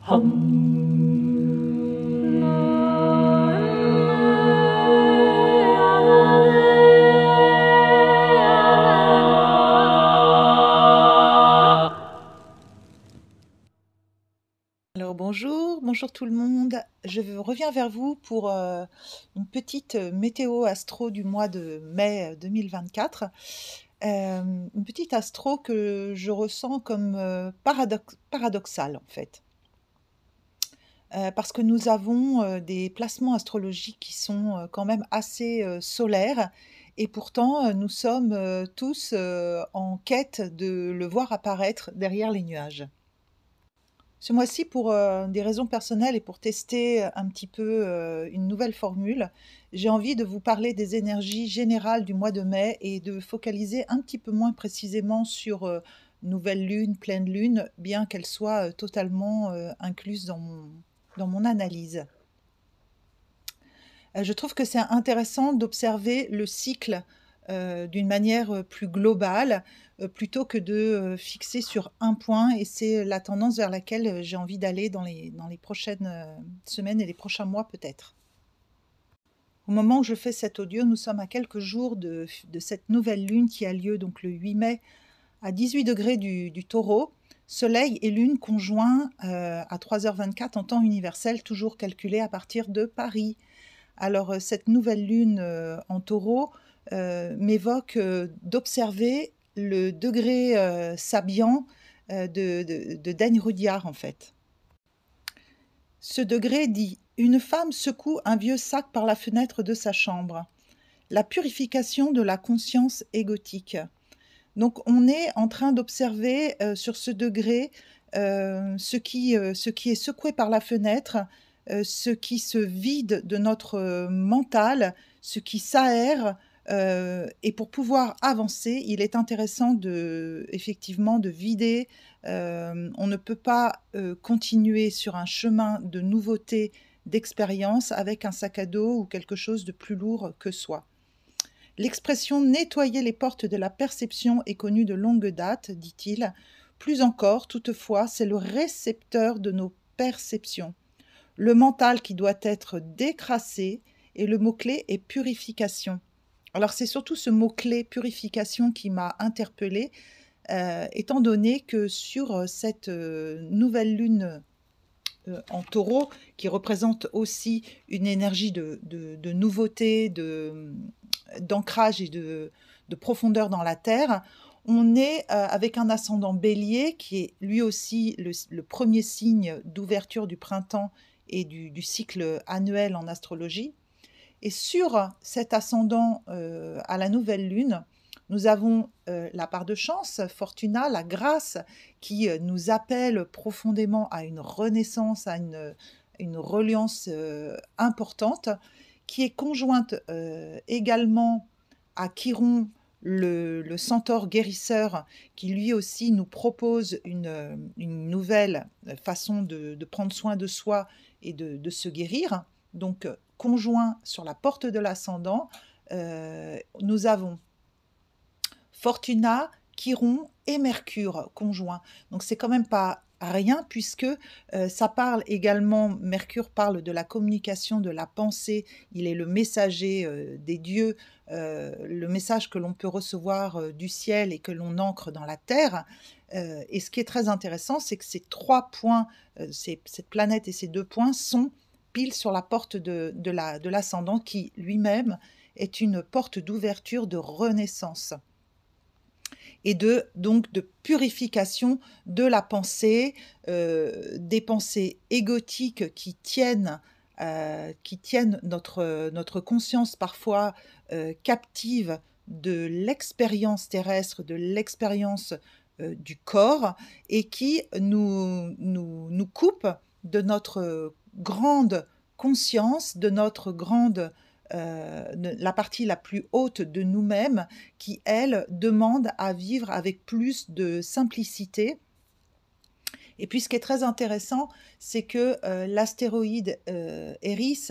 Alors bonjour tout le monde. Je reviens vers vous pour une petite météo astro du mois de mai 2024. Une petite astro que je ressens comme paradoxale en fait. Parce que nous avons des placements astrologiques qui sont quand même assez solaires et pourtant nous sommes tous en quête de le voir apparaître derrière les nuages. Ce mois-ci, pour des raisons personnelles et pour tester un petit peu une nouvelle formule, j'ai envie de vous parler des énergies générales du mois de mai et de focaliser un petit peu moins précisément sur nouvelle lune, pleine lune, bien qu'elle soit totalement incluse dans mon analyse. Je trouve que c'est intéressant d'observer le cycle d'une manière plus globale, plutôt que de fixer sur un point, et c'est la tendance vers laquelle j'ai envie d'aller dans les prochaines semaines et les prochains mois peut-être. Au moment où je fais cet audio, nous sommes à quelques jours de cette nouvelle lune qui a lieu donc le 8 mai à 18 degrés du taureau. Soleil et lune conjoints à 3h24 en temps universel, toujours calculé à partir de Paris. Alors, cette nouvelle lune en taureau m'évoque d'observer le degré sabian de Dany Rudyard, en fait. Ce degré dit « Une femme secoue un vieux sac par la fenêtre de sa chambre. La purification de la conscience égotique. » Donc, on est en train d'observer sur ce degré ce qui est secoué par la fenêtre, ce qui se vide de notre mental, ce qui s'aère, et pour pouvoir avancer, il est intéressant effectivement de vider. On ne peut pas continuer sur un chemin de nouveauté, d'expérience, avec un sac à dos ou quelque chose de plus lourd que soi. L'expression « nettoyer les portes de la perception » est connue de longue date, dit-il. Plus encore, toutefois, c'est le récepteur de nos perceptions. Le mental qui doit être décrassé, et le mot-clé est purification. Alors c'est surtout ce mot-clé purification qui m'a interpellée, étant donné que sur cette nouvelle lune en taureau, qui représente aussi une énergie de nouveauté, d'ancrage et de profondeur dans la terre, on est avec un ascendant bélier qui est lui aussi le premier signe d'ouverture du printemps et du cycle annuel en astrologie. Et sur cet ascendant à la nouvelle lune, nous avons la part de chance, Fortuna, la grâce, qui nous appelle profondément à une renaissance, à une reliance importante, qui est conjointe également à Chiron, le centaure guérisseur, qui lui aussi nous propose une nouvelle façon de prendre soin de soi et de se guérir. Donc, conjoint sur la porte de l'ascendant, nous avons Fortuna, Chiron et Mercure conjoints. Donc c'est quand même pas rien, puisque ça parle également, Mercure parle de la communication, de la pensée, il est le messager des dieux, le message que l'on peut recevoir du ciel et que l'on ancre dans la terre. Et ce qui est très intéressant, c'est que ces 3 points, cette planète et ces 2 points sont pile sur la porte de l'ascendant, qui lui-même est une porte d'ouverture, de renaissance et donc de purification de la pensée, des pensées égotiques qui tiennent notre conscience parfois captive de l'expérience terrestre, de l'expérience du corps, et qui nous coupent de notre grande conscience, de notre grande la partie la plus haute de nous-mêmes, qui, elle, demande à vivre avec plus de simplicité. Et puis ce qui est très intéressant, c'est que l'astéroïde Eris,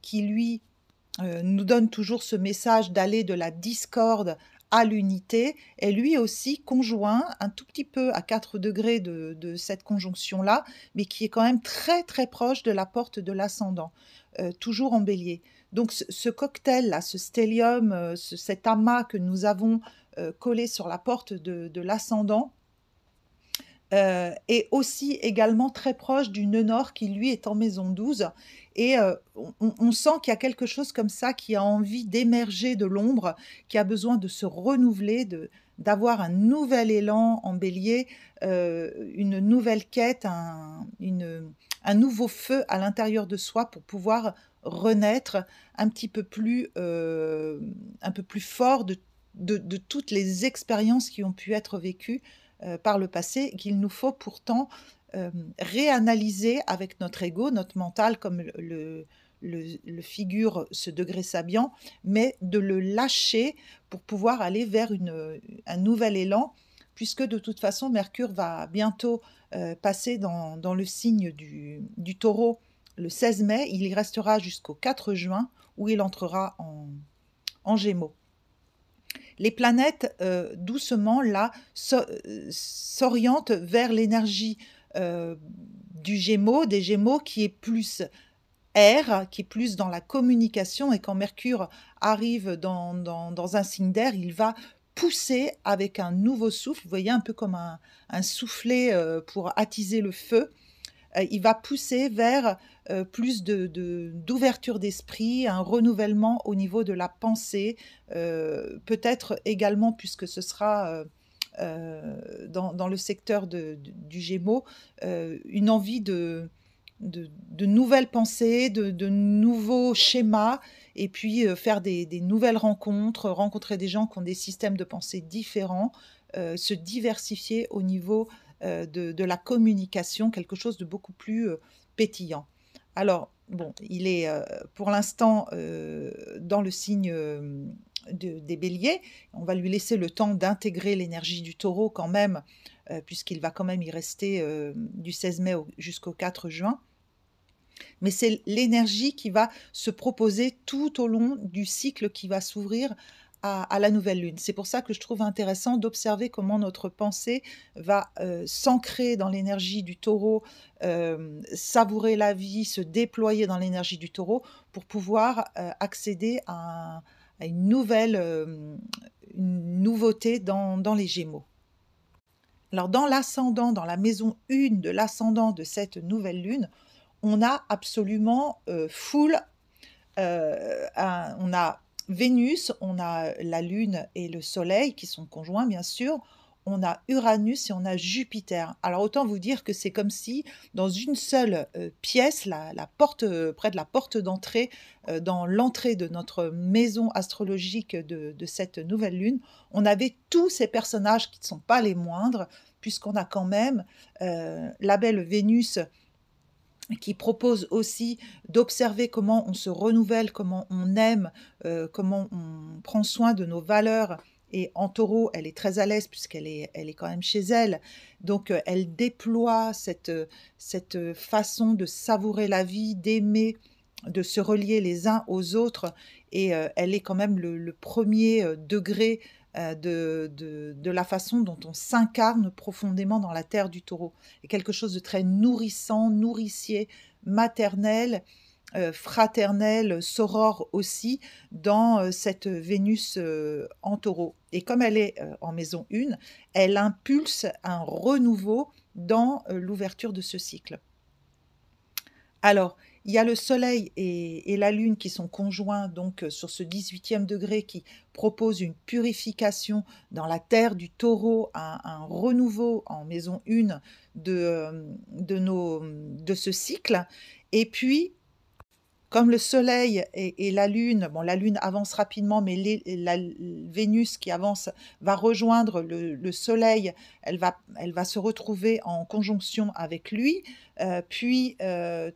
qui lui nous donne toujours ce message d'aller de la discorde à l'unité est lui aussi conjoint un tout petit peu à 4 degrés de cette conjonction-là, mais qui est quand même très, très proche de la porte de l'ascendant, toujours en Bélier. Donc ce cocktail-là, ce stellium, cet amas que nous avons, collé sur la porte de l'ascendant, est aussi également très proche du nœud nord qui lui est en maison 12 et on sent qu'il y a quelque chose comme ça qui a envie d'émerger de l'ombre, qui a besoin de se renouveler, d'avoir un nouvel élan en Bélier, une nouvelle quête, un nouveau feu à l'intérieur de soi pour pouvoir renaître un peu plus fort de toutes les expériences qui ont pu être vécues par le passé, qu'il nous faut pourtant réanalyser avec notre ego, notre mental, comme le figure ce degré Sabian, mais de le lâcher pour pouvoir aller vers un nouvel élan, puisque de toute façon, Mercure va bientôt passer dans le signe du taureau le 16 mai. Il y restera jusqu'au 4 juin, où il entrera en Gémeaux. Les planètes, doucement, là, s'orientent vers l'énergie des Gémeaux qui est plus air, qui est plus dans la communication. Et quand Mercure arrive dans un signe d'air, il va pousser avec un nouveau souffle. Vous voyez, un peu comme un soufflet pour attiser le feu. Il va pousser vers plus d'ouverture d'esprit, un renouvellement au niveau de la pensée, peut-être également, puisque ce sera dans le secteur du Gémeaux, une envie de nouvelles pensées, de nouveaux schémas, et puis faire des nouvelles rencontres, rencontrer des gens qui ont des systèmes de pensée différents, se diversifier au niveau de la communication, quelque chose de beaucoup plus pétillant. Alors, bon, il est pour l'instant dans le signe des béliers. On va lui laisser le temps d'intégrer l'énergie du taureau quand même, puisqu'il va quand même y rester du 16 mai jusqu'au 4 juin. Mais c'est l'énergie qui va se proposer tout au long du cycle qui va s'ouvrir à la nouvelle lune. C'est pour ça que je trouve intéressant d'observer comment notre pensée va s'ancrer dans l'énergie du taureau, savourer la vie, se déployer dans l'énergie du taureau pour pouvoir accéder à une nouveauté dans les Gémeaux. Alors dans l'ascendant, dans la maison 1 de l'ascendant de cette nouvelle lune, on a absolument full, on a Vénus, on a la Lune et le Soleil qui sont conjoints bien sûr, on a Uranus et on a Jupiter. Alors autant vous dire que c'est comme si dans une seule pièce, la porte, près de la porte d'entrée, dans l'entrée de notre maison astrologique de cette nouvelle lune, on avait tous ces personnages qui ne sont pas les moindres, puisqu'on a quand même la belle Vénus qui propose aussi d'observer comment on se renouvelle, comment on aime, comment on prend soin de nos valeurs. Et en taureau, elle est très à l'aise puisqu'elle elle est quand même chez elle. Donc, elle déploie cette façon de savourer la vie, d'aimer, de se relier les uns aux autres. Et elle est quand même le premier degré de la façon dont on s'incarne profondément dans la terre du taureau. Et quelque chose de très nourrissant, nourricier, maternel, fraternel, soror aussi, dans cette Vénus en taureau. Et comme elle est en maison 1, elle impulse un renouveau dans l'ouverture de ce cycle. Alors, il y a le Soleil et la Lune qui sont conjoints donc sur ce 18e degré qui propose une purification dans la terre du taureau, un renouveau en maison 1 de ce cycle. Et puis, comme le Soleil et la Lune, bon, la Lune avance rapidement, mais la Vénus qui avance va rejoindre le Soleil, elle va se retrouver en conjonction avec lui, puis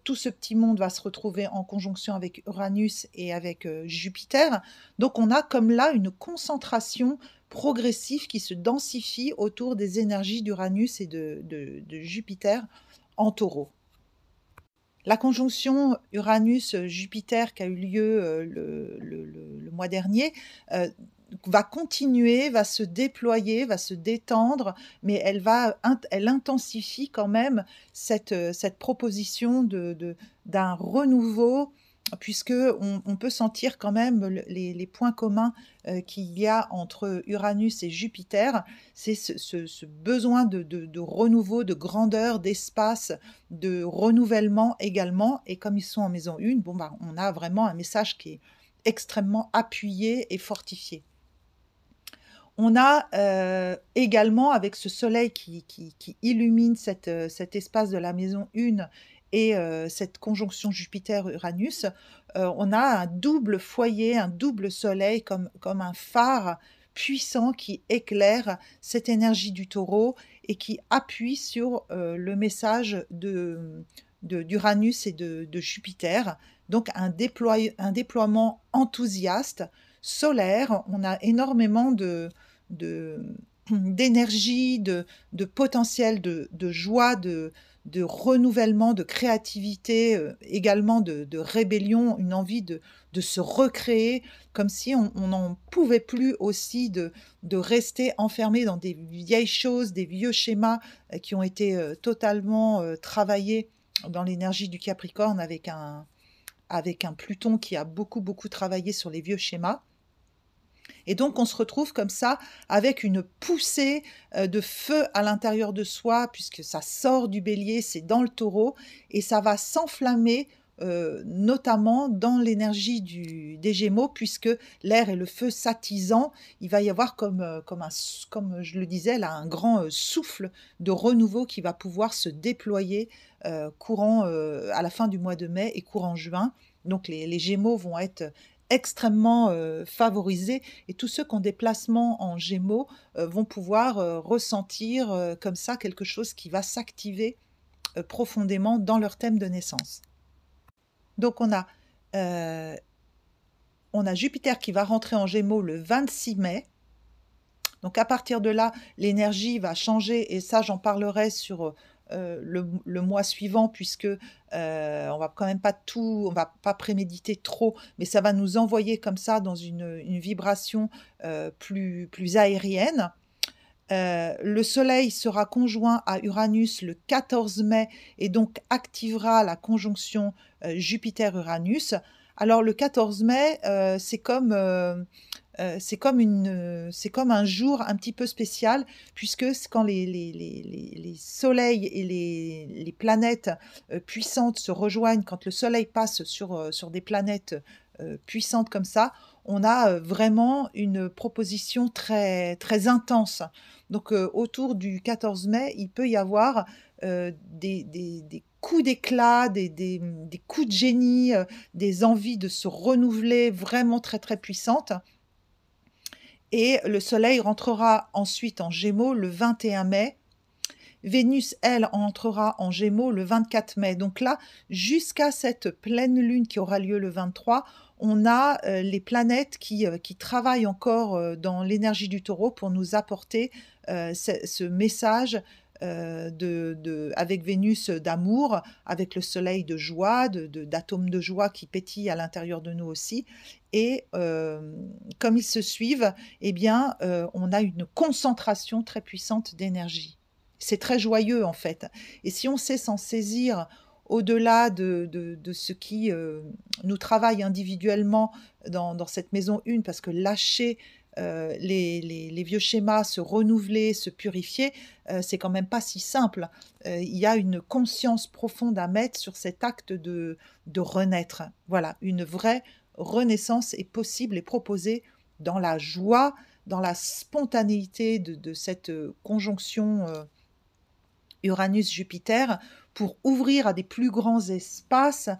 tout ce petit monde va se retrouver en conjonction avec Uranus et avec Jupiter. Donc on a comme là une concentration progressive qui se densifie autour des énergies d'Uranus et de Jupiter en taureau. La conjonction Uranus-Jupiter qui a eu lieu le mois dernier va continuer, va se déployer, va se détendre, mais elle intensifie quand même cette proposition d'un renouveau, puisque on peut sentir quand même les points communs qu'il y a entre Uranus et Jupiter. C'est ce besoin de renouveau, de grandeur, d'espace, de renouvellement également. Et comme ils sont en maison 1, bon, bah, on a vraiment un message qui est extrêmement appuyé et fortifié. On a également, avec ce soleil qui illumine cet espace de la maison 1 et cette conjonction Jupiter-Uranus, on a un double foyer, un double soleil comme un phare puissant qui éclaire cette énergie du taureau et qui appuie sur le message d'Uranus et de Jupiter. Donc un déploiement enthousiaste, solaire. On a énormément d'énergie, de potentiel, de joie, de renouvellement, de créativité, également de rébellion, une envie de se recréer, comme si on n'en pouvait plus aussi de rester enfermé dans des vieilles choses, des vieux schémas qui ont été totalement travaillés dans l'énergie du Capricorne avec un Pluton qui a beaucoup, beaucoup travaillé sur les vieux schémas. Et donc, on se retrouve comme ça avec une poussée de feu à l'intérieur de soi, puisque ça sort du bélier, c'est dans le taureau, et ça va s'enflammer, notamment dans l'énergie des gémeaux, puisque l'air et le feu s'attisant, il va y avoir comme je le disais, là, un grand souffle de renouveau qui va pouvoir se déployer courant à la fin du mois de mai et courant juin. Donc, les gémeaux vont être extrêmement favorisés, et tous ceux qui ont des placements en gémeaux vont pouvoir ressentir comme ça quelque chose qui va s'activer profondément dans leur thème de naissance. Donc on a Jupiter qui va rentrer en gémeaux le 26 mai. Donc à partir de là, l'énergie va changer, et ça j'en parlerai sur le mois suivant, puisque on va quand même pas on va pas préméditer trop, mais ça va nous envoyer comme ça dans une vibration plus aérienne. Le Soleil sera conjoint à Uranus le 14 mai et donc activera la conjonction Jupiter-Uranus. Alors le 14 mai, c'est comme un jour un petit peu spécial, puisque quand les soleils et les planètes puissantes se rejoignent, quand le Soleil passe sur des planètes puissantes comme ça, on a vraiment une proposition très, très intense. Donc autour du 14 mai, il peut y avoir des coups d'éclat, des coups de génie, des envies de se renouveler vraiment très très puissantes. Et le Soleil rentrera ensuite en Gémeaux le 21 mai. Vénus, elle, entrera en Gémeaux le 24 mai. Donc là, jusqu'à cette pleine lune qui aura lieu le 23, on a les planètes qui travaillent encore dans l'énergie du taureau pour nous apporter ce message avec Vénus d'amour, avec le soleil de joie, d'atomes de joie qui pétillent à l'intérieur de nous aussi. Et comme ils se suivent, eh bien, on a une concentration très puissante d'énergie. C'est très joyeux en fait. Et si on sait s'en saisir au-delà de ce qui nous travaille individuellement dans cette maison 1, parce que lâcher les vieux schémas, se renouveler, se purifier, c'est quand même pas si simple. Il y a une conscience profonde à mettre sur cet acte de renaître. Voilà, une vraie renaissance est possible et proposée dans la joie, dans la spontanéité de cette conjonction Uranus-Jupiter, pour ouvrir à des plus grands espaces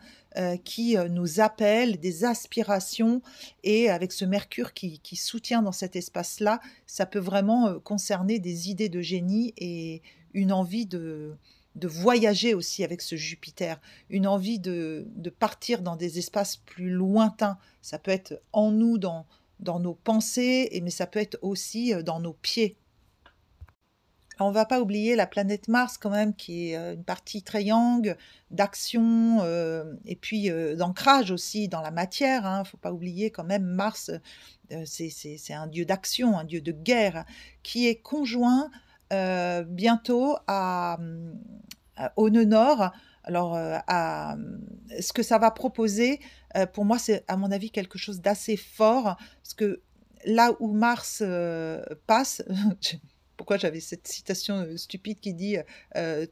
qui nous appellent, des aspirations, et avec ce Mercure qui soutient dans cet espace-là, ça peut vraiment concerner des idées de génie et une envie de voyager aussi avec ce Jupiter, une envie de partir dans des espaces plus lointains. Ça peut être en nous, dans nos pensées, mais ça peut être aussi dans nos pieds. On ne va pas oublier la planète Mars quand même, qui est une partie très yang, d'action, et puis d'ancrage aussi dans la matière. Il ne faut pas oublier quand même Mars, c'est un dieu d'action, un dieu de guerre, qui est conjoint bientôt au nœud nord. Alors, ce que ça va proposer, pour moi, c'est à mon avis quelque chose d'assez fort, parce que là où Mars passe, pourquoi j'avais cette citation stupide qui dit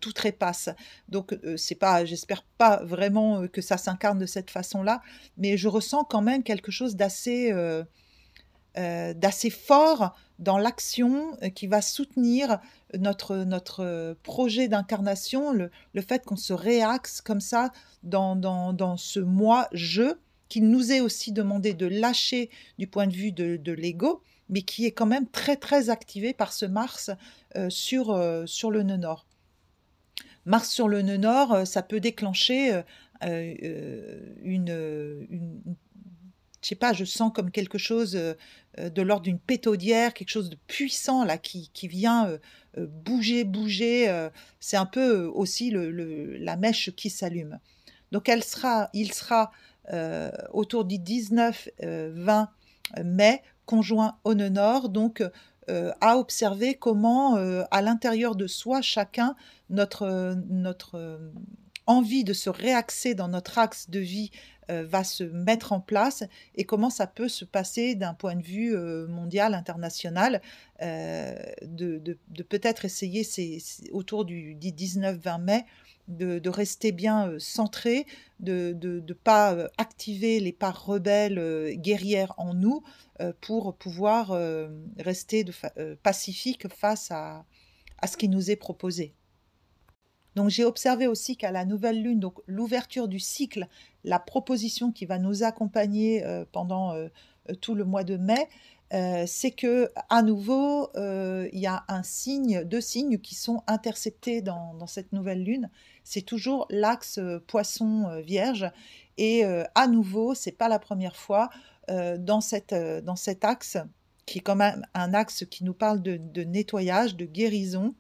tout trépasse. Donc, c'est pas, j'espère pas vraiment que ça s'incarne de cette façon-là, mais je ressens quand même quelque chose d'assez fort dans l'action qui va soutenir notre projet d'incarnation, le fait qu'on se réaxe comme ça dans ce moi-je, qu'il nous est aussi demandé de lâcher du point de vue de l'ego, mais qui est quand même très très activé par ce Mars sur le nœud nord. Mars sur le nœud nord, ça peut déclencher je sais pas, je sens comme quelque chose de l'ordre d'une pétaudière, quelque chose de puissant là qui vient bouger. C'est un peu aussi la mèche qui s'allume. Donc il sera autour du 19-20 mai, conjoint au nœud nord, donc à observer comment à l'intérieur de soi, chacun, notre envie de se réaxer dans notre axe de vie va se mettre en place et comment ça peut se passer d'un point de vue mondial, international, de peut-être essayer autour du 19-20 mai de rester bien centré, de ne pas activer les parts rebelles guerrières en nous pour pouvoir rester pacifique face à ce qui nous est proposé. Donc j'ai observé aussi qu'à la nouvelle lune, donc l'ouverture du cycle, la proposition qui va nous accompagner pendant tout le mois de mai, c'est que à nouveau, il y a deux signes qui sont interceptés dans cette nouvelle lune. C'est toujours l'axe Poisson-Vierge. Et à nouveau, c'est pas la première fois, dans cet axe, qui est quand même un axe qui nous parle de nettoyage, de guérison,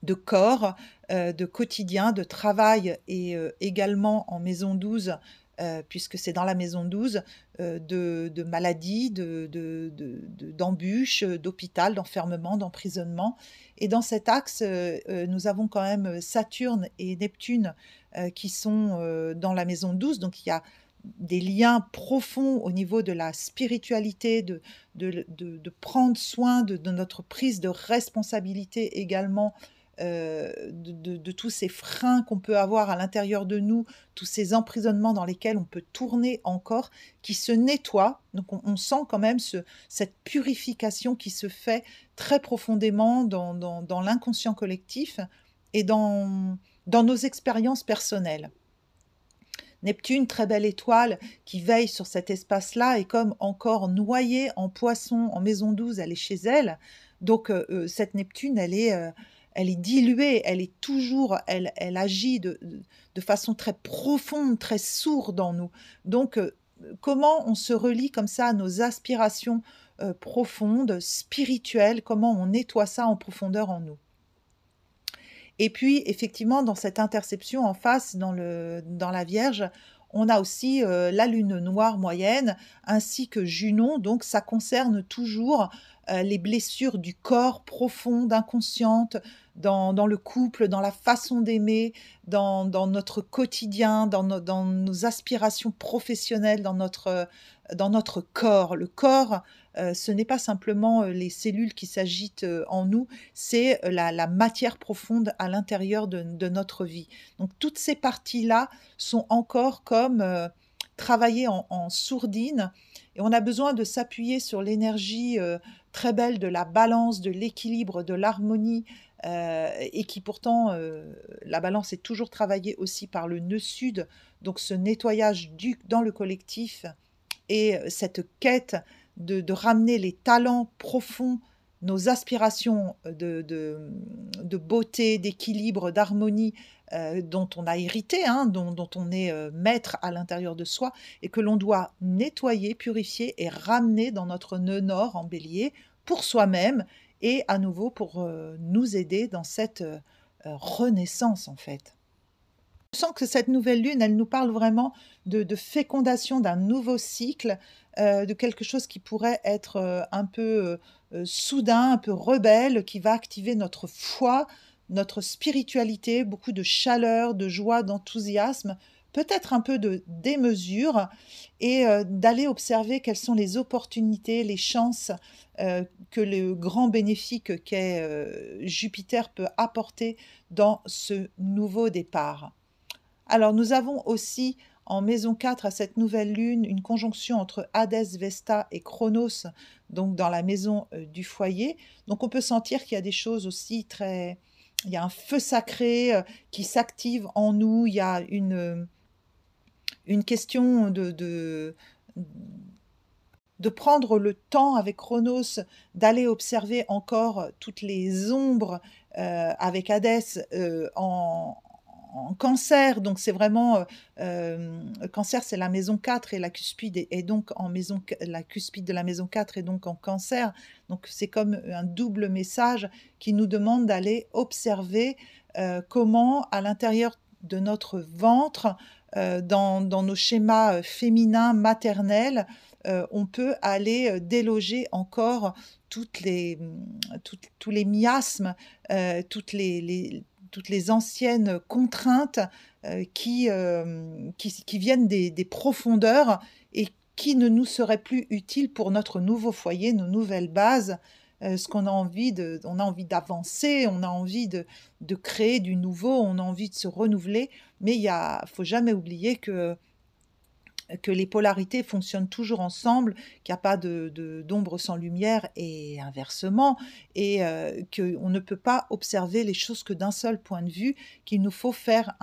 de corps, de quotidien, de travail et également en maison 12, puisque c'est dans la maison 12, de maladies, d'embûches, d'hôpital, d'enfermement, d'emprisonnement. Et dans cet axe, nous avons quand même Saturne et Neptune qui sont dans la maison 12, donc il y a des liens profonds au niveau de la spiritualité, de prendre soin de notre prise de responsabilité également, de tous ces freins qu'on peut avoir à l'intérieur de nous, tous ces emprisonnements dans lesquels on peut tourner encore, qui se nettoient. Donc on sent quand même cette purification qui se fait très profondément dans l'inconscient collectif et dans nos expériences personnelles. Neptune, très belle étoile qui veille sur cet espace-là, est comme encore noyée en Poisson, en maison 12, elle est chez elle. Donc cette Neptune, elle est diluée, elle est toujours, elle agit de façon très profonde, très sourde en nous. Donc comment on se relie comme ça à nos aspirations profondes, spirituelles, comment on nettoie ça en profondeur en nous. Et puis, effectivement, dans cette interception en face, dans la Vierge, on a aussi la lune noire moyenne, ainsi que Junon. Donc, ça concerne toujours les blessures du corps profondes, inconscientes, dans le couple, dans la façon d'aimer, dans notre quotidien, dans nos aspirations professionnelles, dans notre corps. Le corps, ce n'est pas simplement les cellules qui s'agitent en nous, c'est la matière profonde à l'intérieur de notre vie. Donc toutes ces parties-là sont encore comme travaillées en sourdine, et on a besoin de s'appuyer sur l'énergie très belle de la balance, de l'équilibre, de l'harmonie, et qui pourtant, la balance est toujours travaillée aussi par le nœud sud, donc ce nettoyage dans le collectif et cette quête de ramener les talents profonds, nos aspirations de beauté, d'équilibre, d'harmonie dont on a hérité, hein, dont on est maître à l'intérieur de soi et que l'on doit nettoyer, purifier et ramener dans notre nœud nord en bélier pour soi-même et à nouveau pour nous aider dans cette renaissance en fait. Je sens que cette nouvelle lune, elle nous parle vraiment de fécondation d'un nouveau cycle, de quelque chose qui pourrait être un peu soudain, un peu rebelle, qui va activer notre foi, notre spiritualité, beaucoup de chaleur, de joie, d'enthousiasme, peut-être un peu de démesure, et d'aller observer quelles sont les opportunités, les chances que le grand bénéfique qu'est Jupiter peut apporter dans ce nouveau départ. Alors, nous avons aussi en maison 4 à cette nouvelle lune une conjonction entre Hadès, Vesta et Chronos, donc dans la maison du foyer. Donc, on peut sentir qu'il y a des choses aussi très. Il y a un feu sacré qui s'active en nous. Il y a une question de prendre le temps avec Chronos, d'aller observer encore toutes les ombres avec Hadès en Cancer. Donc c'est vraiment Cancer, c'est la maison 4 et la cuspide est donc la cuspide de la maison 4 est donc en Cancer. Donc c'est comme un double message qui nous demande d'aller observer comment à l'intérieur de notre ventre, dans nos schémas féminins maternels, on peut aller déloger encore tous les miasmes, toutes les anciennes contraintes qui viennent des profondeurs et qui ne nous seraient plus utiles pour notre nouveau foyer, nos nouvelles bases, ce qu'on a envie on a envie d'avancer, on a envie de créer du nouveau, on a envie de se renouveler, mais faut jamais oublier que les polarités fonctionnent toujours ensemble, qu'il n'y a pas d'ombre sans lumière et inversement, et qu'on ne peut pas observer les choses que d'un seul point de vue, qu'il nous faut faire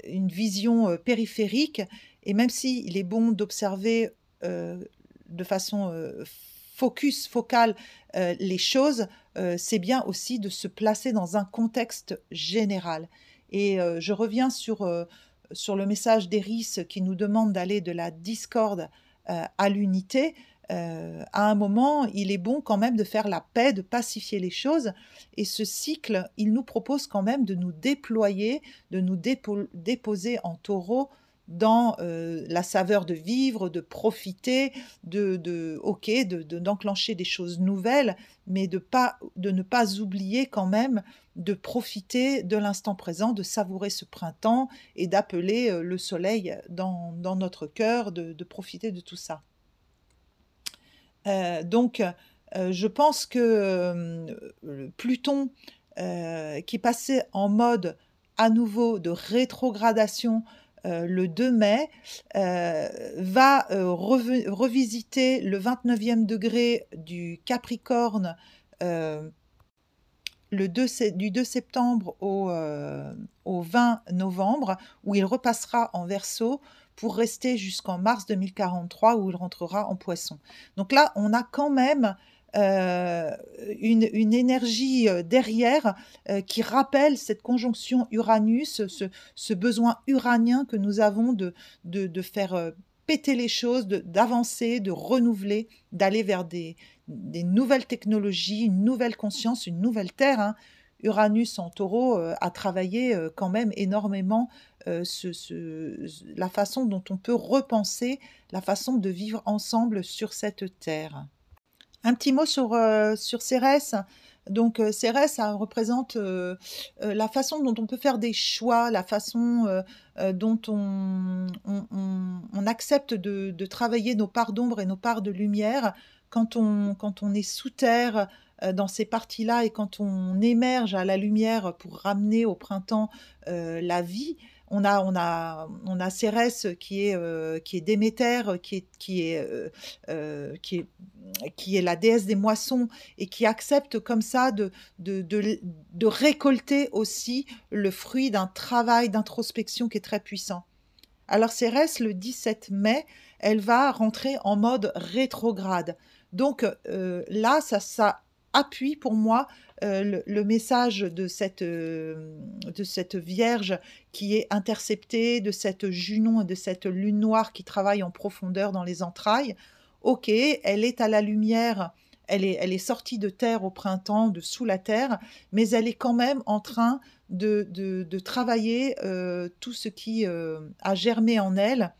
une vision périphérique, et même s'il est bon d'observer de façon focale les choses, c'est bien aussi de se placer dans un contexte général. Et je reviens sur le message d'Eris qui nous demande d'aller de la discorde à l'unité. À un moment, il est bon quand même de faire la paix, de pacifier les choses. Et ce cycle, il nous propose quand même de nous déployer, de nous déposer en taureau dans la saveur de vivre, de profiter, d'enclencher des choses nouvelles, mais de ne pas oublier quand même de profiter de l'instant présent, de savourer ce printemps et d'appeler le soleil dans notre cœur, de profiter de tout ça. Donc, je pense que Pluton, qui passait en mode à nouveau de rétrogradation le 2 mai, va revisiter le 29e degré du Capricorne du 2 septembre au 20 novembre, où il repassera en Verseau pour rester jusqu'en mars 2043, où il rentrera en Poisson. Donc là, on a quand même une énergie derrière qui rappelle cette conjonction Uranus, ce besoin uranien que nous avons de faire péter les choses, d'avancer, de renouveler, d'aller vers des nouvelles technologies, une nouvelle conscience, une nouvelle terre. Hein. Uranus en taureau a travaillé quand même énormément la façon dont on peut repenser la façon de vivre ensemble sur cette terre. Un petit mot sur Cérès. Donc Cérès, ça représente la façon dont on peut faire des choix, la façon dont on accepte de travailler nos parts d'ombre et nos parts de lumière quand on est sous terre dans ces parties-là et quand on émerge à la lumière pour ramener au printemps la vie. On a Cérès qui est Déméter, qui est la déesse des moissons et qui accepte comme ça de récolter aussi le fruit d'un travail d'introspection qui est très puissant. Alors Cérès, le 17 mai, elle va rentrer en mode rétrograde. Donc là, ça appuie pour moi le message de cette Vierge qui est interceptée, de cette Junon et de cette lune noire qui travaille en profondeur dans les entrailles. Ok, elle est à la lumière elle est sortie de terre au printemps, de sous la terre, mais elle est quand même en train de travailler, tout ce qui, a germé en elle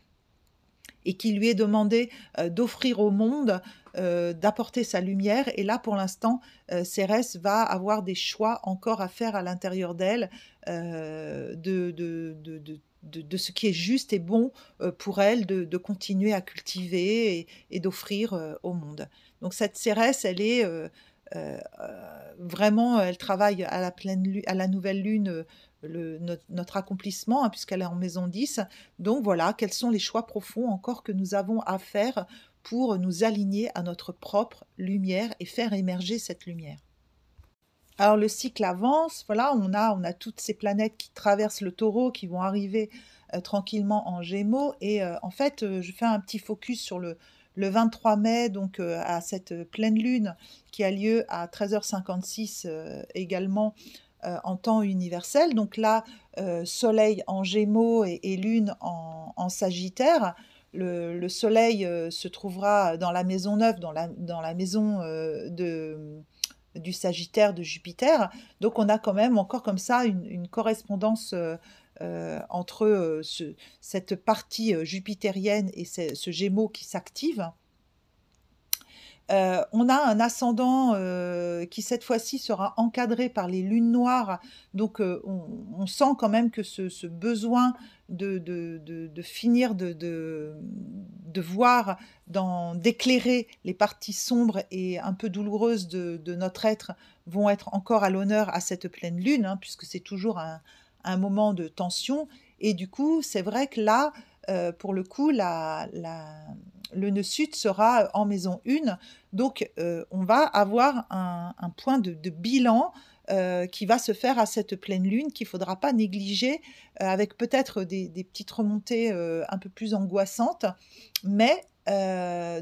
et qui lui est demandé, d'offrir au monde, d'apporter sa lumière. Et là, pour l'instant, Cérès va avoir des choix encore à faire à l'intérieur d'elle, de ce qui est juste et bon, pour elle de continuer à cultiver et d'offrir, au monde. Donc cette Cérès, elle est, vraiment, elle travaille à la pleine lu à la nouvelle lune, notre accomplissement, hein, puisqu'elle est en maison 10. Donc voilà, quels sont les choix profonds encore que nous avons à faire pour nous aligner à notre propre lumière et faire émerger cette lumière. Alors le cycle avance, voilà, on a toutes ces planètes qui traversent le Taureau, qui vont arriver, tranquillement en Gémeaux. Et en fait, je fais un petit focus sur le 23 mai, donc à cette, pleine lune qui a lieu à 13h56, également, en temps universel. Donc là, soleil en Gémeaux et lune en Sagittaire. Le soleil, se trouvera dans la maison 9, dans la maison, du Sagittaire de Jupiter. Donc on a quand même encore comme ça une correspondance, entre, cette partie, jupitérienne et ce Gémeaux qui s'active. On a un ascendant, qui cette fois-ci sera encadré par les lunes noires. Donc on sent quand même que ce besoin de finir de voir d'éclairer les parties sombres et un peu douloureuses de notre être vont être encore à l'honneur à cette pleine lune, hein, puisque c'est toujours un moment de tension. Et du coup, c'est vrai que là, pour le coup, le nœud sud sera en maison 1. Donc, on va avoir un point de bilan, qui va se faire à cette pleine lune, qu'il ne faudra pas négliger, avec peut-être des petites remontées, un peu plus angoissantes. Mais,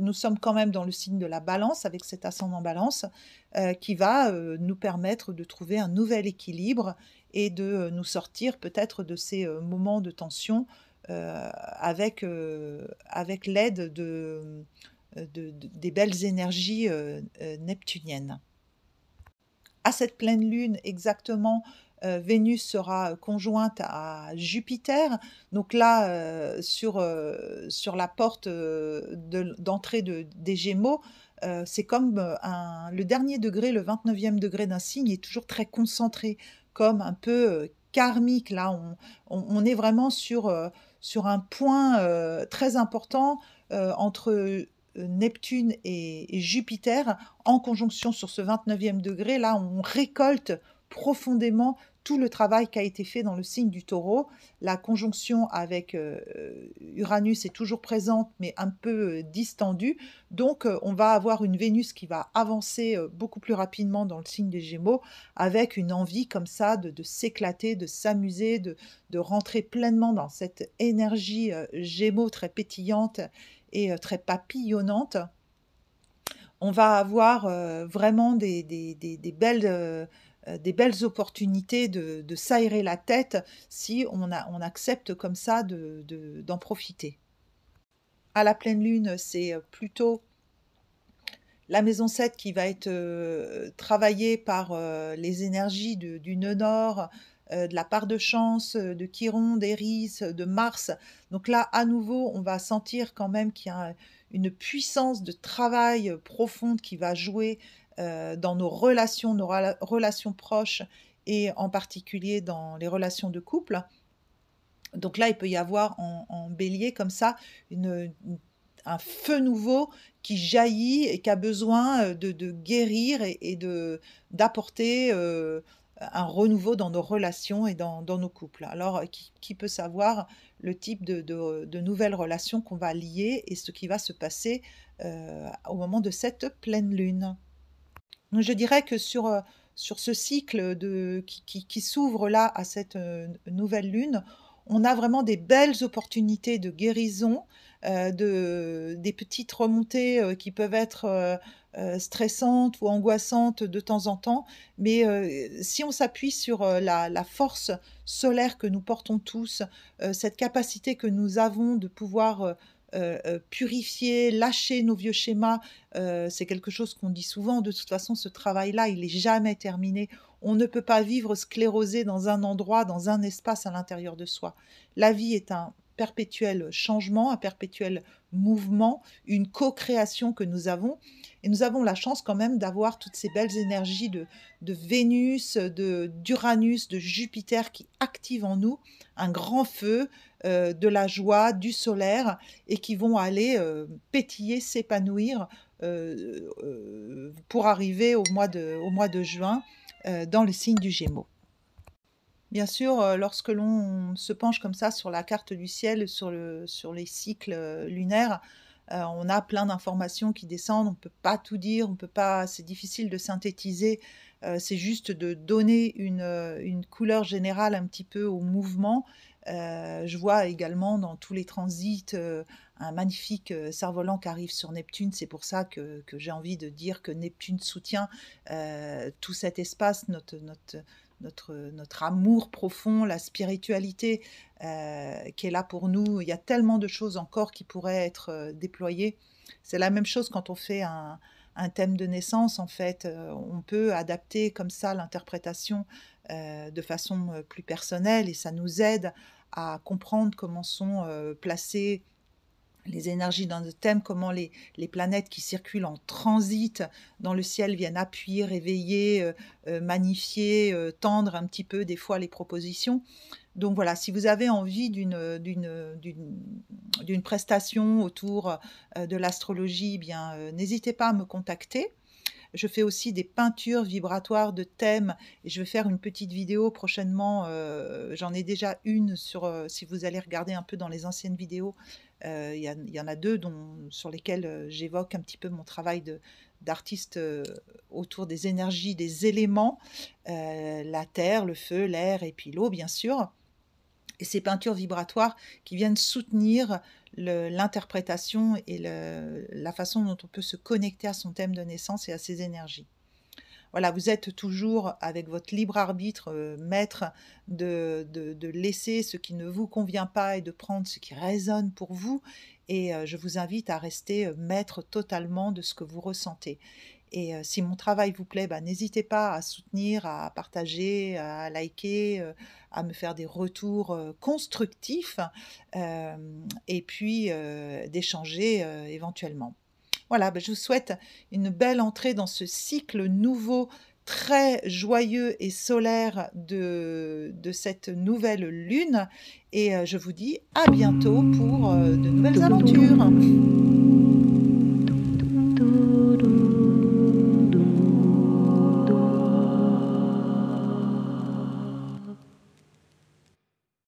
nous sommes quand même dans le signe de la Balance, avec cet ascendant Balance, qui va, nous permettre de trouver un nouvel équilibre et de, nous sortir peut-être de ces, moments de tension, avec l'aide des belles énergies, neptuniennes. À cette pleine lune exactement, Vénus sera conjointe à Jupiter. Donc là, sur la porte, d'entrée des Gémeaux, c'est comme, le dernier degré, le 29e degré d'un signe est toujours très concentré, comme un peu, karmique. Là, on est vraiment sur un point, très important, entre, Neptune et Jupiter en conjonction sur ce 29e degré. Là, on récolte profondément tout le travail qui a été fait dans le signe du Taureau. La conjonction avec, Uranus est toujours présente, mais un peu, distendue. Donc, on va avoir une Vénus qui va avancer, beaucoup plus rapidement dans le signe des Gémeaux, avec une envie comme ça de s'éclater, de s'amuser, de rentrer pleinement dans cette énergie, Gémeaux très pétillante et très papillonnante. On va avoir, vraiment des belles opportunités de s'aérer la tête si on accepte comme ça d'en profiter. À la pleine lune, c'est, plutôt la maison 7 qui va être, travaillée par, les énergies du nœud nord, de la part de Chance, de Chiron, d'Éris, de Mars. Donc là, à nouveau, on va sentir quand même qu'il y a une puissance de travail, profonde qui va jouer, dans nos relations proches et en particulier dans les relations de couple. Donc là, il peut y avoir en Bélier comme ça un feu nouveau qui jaillit et qui a besoin, de guérir et d'apporter, un renouveau dans nos relations et dans nos couples. Alors, qui peut savoir le type de nouvelles relations qu'on va lier et ce qui va se passer, au moment de cette pleine lune? Donc je dirais que sur ce cycle qui s'ouvre là à cette, nouvelle lune, on a vraiment des belles opportunités de guérison, des petites remontées, qui peuvent être, stressantes ou angoissantes de temps en temps. Mais, si on s'appuie sur, la force solaire que nous portons tous, cette capacité que nous avons de pouvoir, purifier, lâcher nos vieux schémas. C'est quelque chose qu'on dit souvent. De toute façon, ce travail-là, il est jamais terminé. On ne peut pas vivre sclérosé dans un endroit, dans un espace à l'intérieur de soi. La vie est un perpétuel changement, un perpétuel mouvement, une co-création que nous avons. Et nous avons la chance quand même d'avoir toutes ces belles énergies de Vénus, d'Uranus, de Jupiter qui activent en nous un grand feu, de la joie, du solaire, et qui vont aller pétiller, s'épanouir pour arriver au mois de juin dans le signe du Gémeaux. Bien sûr, lorsque l'on se penche comme ça sur la carte du ciel, sur les cycles lunaires, on a plein d'informations qui descendent, on ne peut pas tout dire, on peut pas, c'est difficile de synthétiser, c'est juste de donner une couleur générale un petit peu au mouvement. Je vois également dans tous les transits un magnifique cerf-volant qui arrive sur Neptune. C'est pour ça que j'ai envie de dire que Neptune soutient tout cet espace, notre amour profond, la spiritualité qui est là pour nous. Il y a tellement de choses encore qui pourraient être déployées. C'est la même chose quand on fait un thème de naissance, en fait. On peut adapter comme ça l'interprétation de façon plus personnelle, et ça nous aide à comprendre comment sont placées les énergies dans le thème, comment les planètes qui circulent en transit dans le ciel viennent appuyer, réveiller, magnifier, tendre un petit peu des fois les propositions. Donc voilà, si vous avez envie d'une prestation autour de l'astrologie, eh bien n'hésitez pas à me contacter. Je fais aussi des peintures vibratoires de thèmes, et je vais faire une petite vidéo prochainement. J'en ai déjà une sur, si vous allez regarder un peu dans les anciennes vidéos, il y en a deux sur lesquelles j'évoque un petit peu mon travail d'artiste autour des énergies, des éléments, la terre, le feu, l'air et puis l'eau, bien sûr. Et ces peintures vibratoires qui viennent soutenir l'interprétation et la façon dont on peut se connecter à son thème de naissance et à ses énergies. Voilà, vous êtes toujours avec votre libre arbitre, maître de laisser ce qui ne vous convient pas et de prendre ce qui résonne pour vous. Et je vous invite à rester maître totalement de ce que vous ressentez. Et si mon travail vous plaît, bah, n'hésitez pas à soutenir, à partager, à liker, à me faire des retours constructifs, et puis d'échanger éventuellement. Voilà, bah, je vous souhaite une belle entrée dans ce cycle nouveau, très joyeux et solaire de cette nouvelle lune, et je vous dis à bientôt pour de nouvelles aventures.